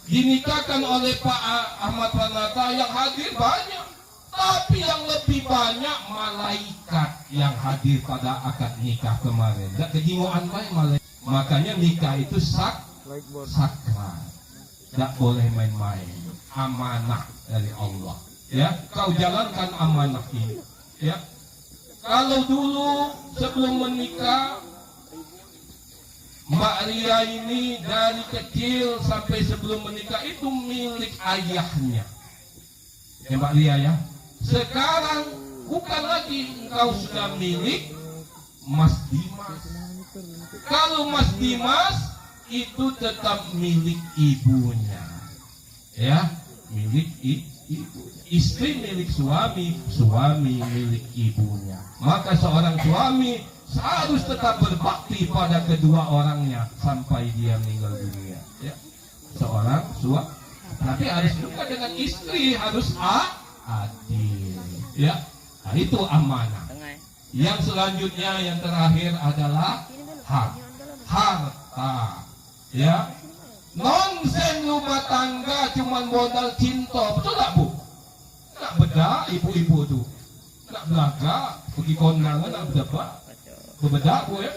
dinikahkan oleh Pak Ahmad Pranata yang hadir banyak, tapi yang lebih banyak malaikat yang hadir pada akad nikah kemarin. Tidak kejiwaan main malaikat. Makanya nikah itu sakral, tidak boleh main-main. Amanah dari Allah. Ya, kau jalankan amanah ini. Ya, kalau dulu sebelum menikah, Mbak Ria ini dari kecil sampai sebelum menikah itu milik ayahnya. Ya Mbak Ria ya. Sekarang bukan lagi, engkau sudah milik Mas Dimas. Kalau Mas Dimas itu tetap milik ibunya. Ya, milik ibunya. Istri milik suami, suami milik ibunya. Maka seorang suami harus tetap berbakti pada kedua orangnya sampai dia meninggal dunia. Ya. Seorang suami, tapi harus juga dengan istri harus adil. Ya, nah, itu amanah. Yang selanjutnya yang terakhir adalah harta. Ya, nonsen rumah tangga cuman modal cinta, betul tak Bu? Nak beda ibu-ibu tuh, nak belaga pergi kondangan nak bedak Bu ya.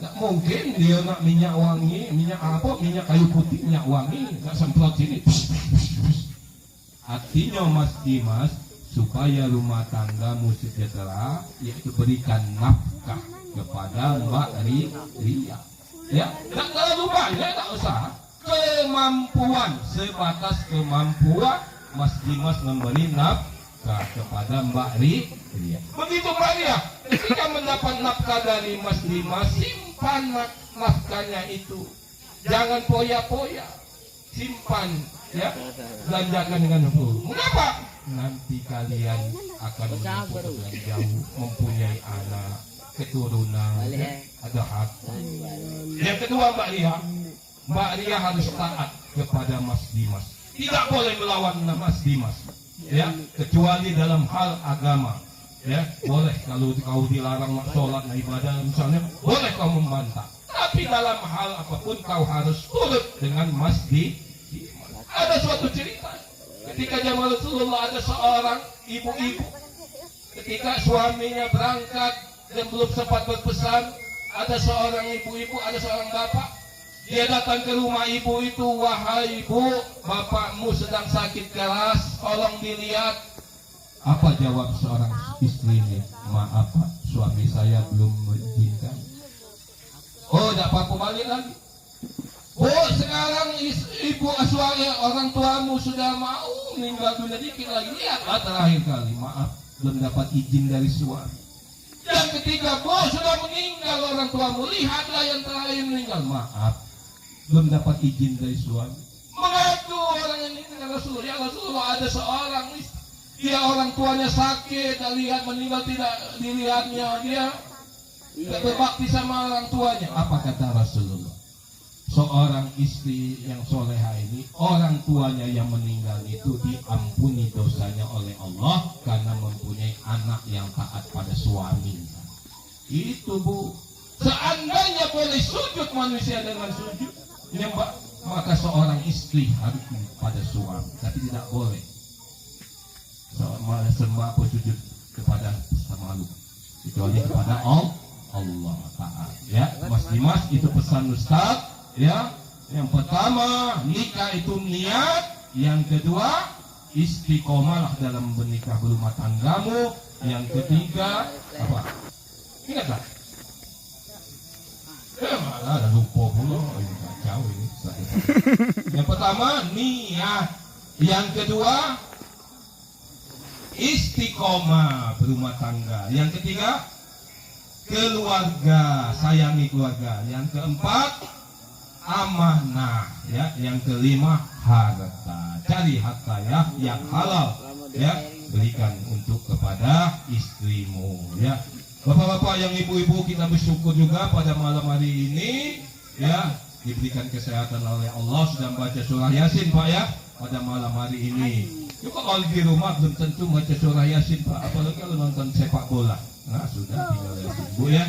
Tak mungkin dia nak minyak wangi, minyak apa, minyak kayu putih, minyak wangi, nak semprot sini. Artinya Mas Dimas, supaya rumah tanggamu sejahtera, yaitu berikan nafkah kepada Mbak Ria. Ya, tak terlalu banyak, tak usah. Kemampuan, sebatas kemampuan Mas Dimas memberi nafkah kepada Mbak Ria. Begitu Mbak Ria, ketika mendapat nafkah dari Mas Dimas, simpan nafkahnya itu. Jangan poya-poya, simpan, ya, belanjakan dengan full. Mengapa? Nanti kalian akan menempuh dengan jauh, mempunyai anak, keturunan, ya, ada harta. Yang kedua Mbak Ria harus taat kepada Mas Dimas. Tidak boleh melawan Mas Dimas, ya, kecuali dalam hal agama. Ya, boleh kalau kau dilarang sholat ibadah misalnya, boleh kau membantah. Tapi dalam hal apapun kau harus turut dengan Mas Dimas. Ada suatu cerita ketika zaman Rasulullah, ada seorang ibu-ibu ketika suaminya berangkat dan belum sempat berpesan, ada seorang ibu-ibu, ada seorang bapak. Dia datang ke rumah ibu itu, wahai ibu, bapakmu sedang sakit keras, tolong dilihat. Apa jawab seorang istri ini? Maaf Pak, suami saya belum mengizinkan. Oh, tidak apa-apa, balik lagi. Oh, sekarang ibu suami orang tuamu sudah mau meninggal dunia, dikit lagi, lihatlah terakhir kali. Maaf, belum dapat izin dari suami. Yang ketiga, oh sudah meninggal orang tuamu, lihatlah yang terakhir meninggal. Maaf, belum dapat izin dari suami. Mengadu orang ini dengan Rasulullah. Ya Rasulullah, ada seorang dia orang tuanya sakit, dan lihat meninggal tidak dilihatnya, dia tidak berbakti sama orang tuanya. Apa kata Rasulullah? Seorang istri yang soleha ini, orang tuanya yang meninggal itu diampuni dosanya oleh Allah karena mempunyai anak yang taat pada suaminya. Itu Bu. Seandainya boleh sujud manusia dengan sujud menyembah, maka seorang istri harus pada suami, tapi tidak boleh sembah atau sujud kepada makhluk kecuali kepada Allah Ta'ala. Ya, Mas Dimas, itu pesan Ustaz. Ya, yang pertama nikah itu niat, yang kedua istiqomahlah dalam menikah berumah tanggamu, yang ketiga apa? Ingatlah. Malah ada lupa pula, ini kacau ini. Yang pertama niat, yang kedua istiqomah berumah tangga, yang ketiga keluarga, sayangi keluarga, yang keempat amanah, ya, yang kelima harta, cari harta ya yang halal, ya, berikan untuk kepada istrimu, ya. Bapak-bapak yang ibu-ibu, kita bersyukur juga pada malam hari ini, ya, diberikan kesehatan oleh Allah, sudah baca surah Yasin Pak ya pada malam hari ini. Juga kalau di rumah belum tentu baca surah Yasin Pak, apalagi kalau nonton sepak bola. Nah sudah tinggal Yasin Bu ya.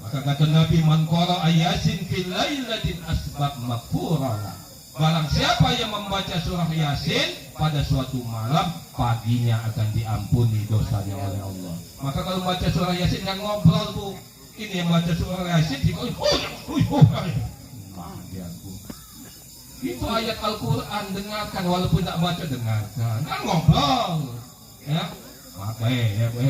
Maka kata Nabi, man qara'a Yasin fil lailatin asbab maghfurana. Barang siapa yang membaca membaca surah Yasin pada suatu malam, paginya akan diampuni dosanya oleh Allah. Maka kalau baca surah Yasin yang ngobrol tuh, ini yang baca surah Yasin itu ayat Al-Quran, dengarkan walaupun tak baca, dengarkan, kan ngobrol ya. Maka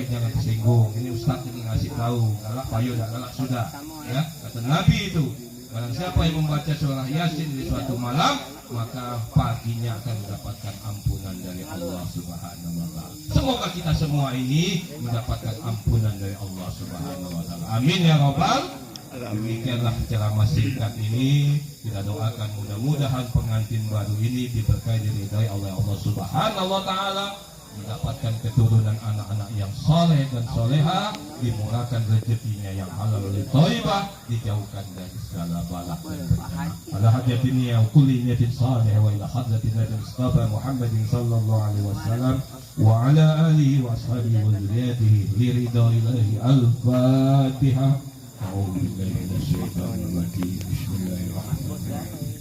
jangan tersinggung, ini Ustaz ini ngasih tahu, galak payo tak galak sudah ya. Kata Nabi itu, barang siapa yang membaca surah Yasin di suatu malam, maka paginya akan mendapatkan ampunan dari Allah Subhanahu wa taala. Semoga kita semua ini mendapatkan ampunan dari Allah Subhanahu wa taala. Amin ya rabbal. Demikianlah ceramah singkat ini. Kita doakan mudah-mudahan pengantin baru ini diberkahi diridai oleh Allah Subhanahu wa taala, mendapatkan keturunan anak-anak yang soleh dan soleha, dimurahkan rezekinya yang halal dan thayyibah, dijauhkan dari segala balak dan bencana. Ala hajatin ya kulli niyatin salih wa ila hadratin Nabi Mustafa Muhammadin sallallahu alaihi wasallam wa ala alihi wa ashabihi wa dzurriyyatihi li ridaillahi al-Fatihah. A'udzu billahi minasyaitonir rajim. Bismillahirrahmanirrahim.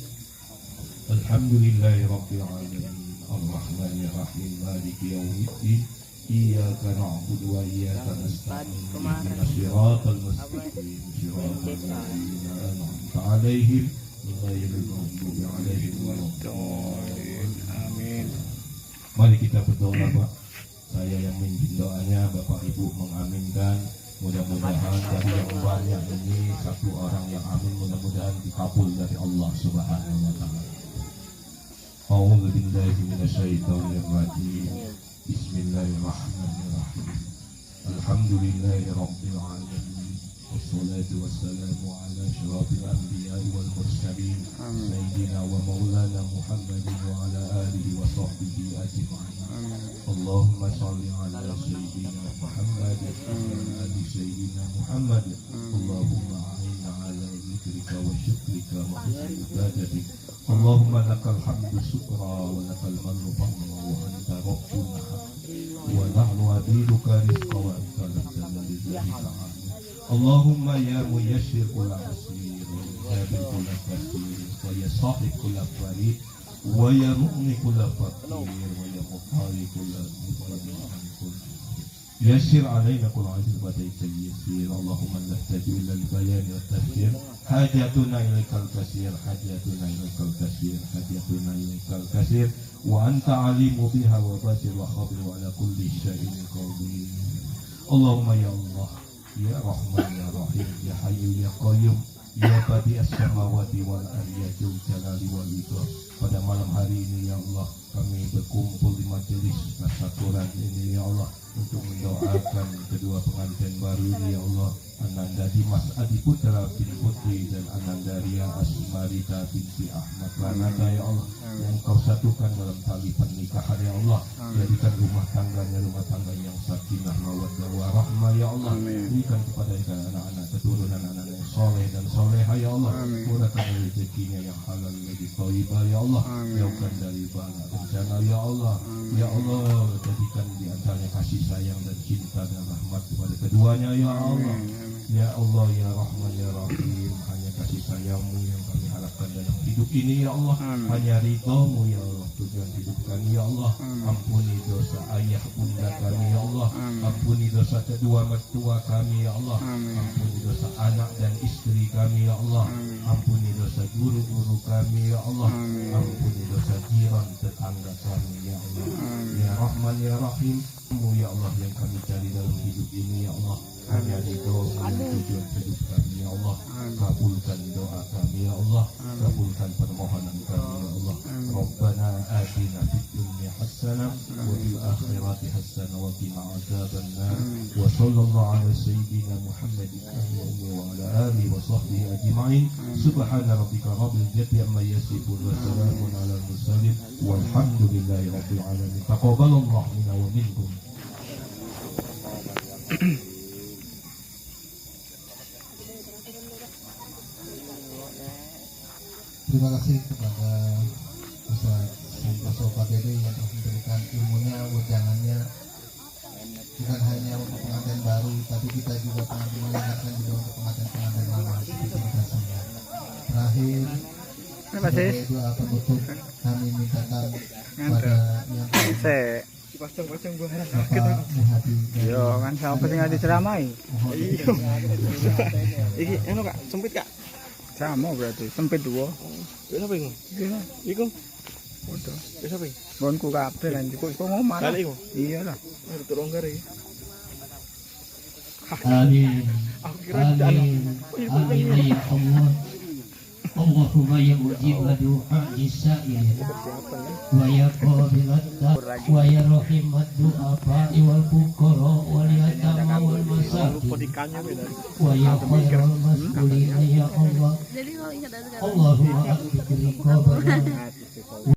Alhamdulillahi rabbil alamin. Ar-Rahmanir Rahim. Maliki yaumiddin. Iyyaka na'budu wa iyyaka nasta'in. Ihdinas siratal mustaqim. Siratal ladzina an'amta 'alaihim ghairil maghdubi 'alaihim waladdallin. Amin. Mari kita berdoa, Pak. Saya yang memimpin doanya, Bapak Ibu mengaminkan. Mudah-mudahan dari yang banyak ini satu orang yang amin, mudah-mudahan dikabul dari Allah Subhanahu wa taala. A'udzu billahi minasyaitonir rajim. Bismillahirrahmanirrahim. Alhamdulillahi rabbil alamin. Wassalatu wassalamu ala asyrafil anbiya'i wal mursalin sayyidina wa maulana Muhammadin wa ala alihi wa sahbihi ajma'in. Allahumma shalli ala sayyidina Muhammad wa ala ali sayyidina Muhammad. Allahumma a'inna ala dzikrika wa syukrika wa husni ibadatik. Allahumma lakal hamdu syukra wa lakal mannu fadla wa anta rabbuna wa nahnu abiduka rizqa wa anta lanzalna lillahi ta'ala. Allahumma ya muyassir kulla asir wa jabir kulla kasir wa ya sahib kulla farid wa ya mu'ni kulla fakir wa ya muqari kulla mufadil yassir alaina kulla aziz wa tayyib. Allahumma nahtaji ila al-bayan wa tafsir hajatuna ilaikal kasir hajatuna ilaikal kasir hajatuna ilaikal kasir wa anta alimu biha wa basir wa khabir wa ala kulli syai'in qadir. Allahumma ya Allah, ya Rahman ya Rahim, ya Hayyu ya Qayyum, ya Badi'as samawati wal ardi, ya Dzul Jalali wal Ikram. Pada malam hari ini ya Allah, kami berkumpul di majelis tasyakuran ini ya Allah, untuk mendoakan kedua pengantin baru ini ya Allah, Ananda Dimas Adi Putra bin Putri dan Ananda Ria Asmarita binti Ahmad Ranata ya Allah, yang Kau satukan dalam tali pernikahan ya Allah. Jadikan rumah tangganya yang sakinah mawaddah warahmah ya Allah. Berikan kepada anak-anak keturunan anak yang soleh dan soleha ya Allah. Murahkan rezekinya yang halal lagi thayyibah ya Allah. Jauhkan dari bala bencana ya Allah. Ya Allah, jadikan di antaranya kasih sayang dan cinta dan rahmat kepada keduanya ya Allah. Ya Allah ya Rahman ya Rahim, hanya kasih sayang-Mu yang kami harapkan dalam hidup ini ya Allah. Hanya ridha-Mu ya Allah tujuan hidup kami ya Allah. Ampuni dosa ayah bunda kami ya Allah. Ampuni dosa kedua mertua kami ya Allah. Ampuni dosa anak dan istri kami ya Allah. Ampuni dosa guru-guru kami ya Allah. Ampuni dosa jiran tetangga kami ya Allah. Ya Rahman ya Rahim, ya Allah yang kami cari dalam hidup ini ya Allah. Hanya ridho-Mu tujuan hidup kami ya Allah. Kabulkan doa kami ya Allah. Kabulkan permohonan kami ya Allah. Rabbana atina fid dunya hasanah wa fil akhirati hasanah wa qina adzabannar. Wa sallallahu ala sayyidina Muhammadin wa ala alihi wa sahbihi ajma'in. Subhana rabbika rabbil izzati amma yasifun wa salamun ala al-mursalin walhamdulillahi rabbil alamin. Taqabbalallahu minna wa minkum. Terima kasih kepada Ustaz Santoso Pak Dede yang telah memberikan ilmunya, wejangannya, bukan hanya untuk pengantin baru, tapi kita juga mengingatkan juga untuk pengantin lama seperti kita semua. Terakhir, sebagai doa penutup kami mintakan kepada yang Pasang gua harap. Bapak Muhadi Yo kan sampai sing diceramai. Iki anu Kak, sempit Kak. Sama berarti sempit dua. Wis apa iku? Iku. Waduh. Wis apa iki? Gonku kabeh lan kok ngomong. Kali iku. Iya lah. Harus terlonggar iki. Amin. Aku kira Amin. Amin ya Allah. Allahumma ya mujib du'a isa'il wa ya qabilat wa ya rahimat du'a wal fuqara wal yatama wal masakin wa ya khairal mas'ulina ya Allah. Allahumma akfir qabrana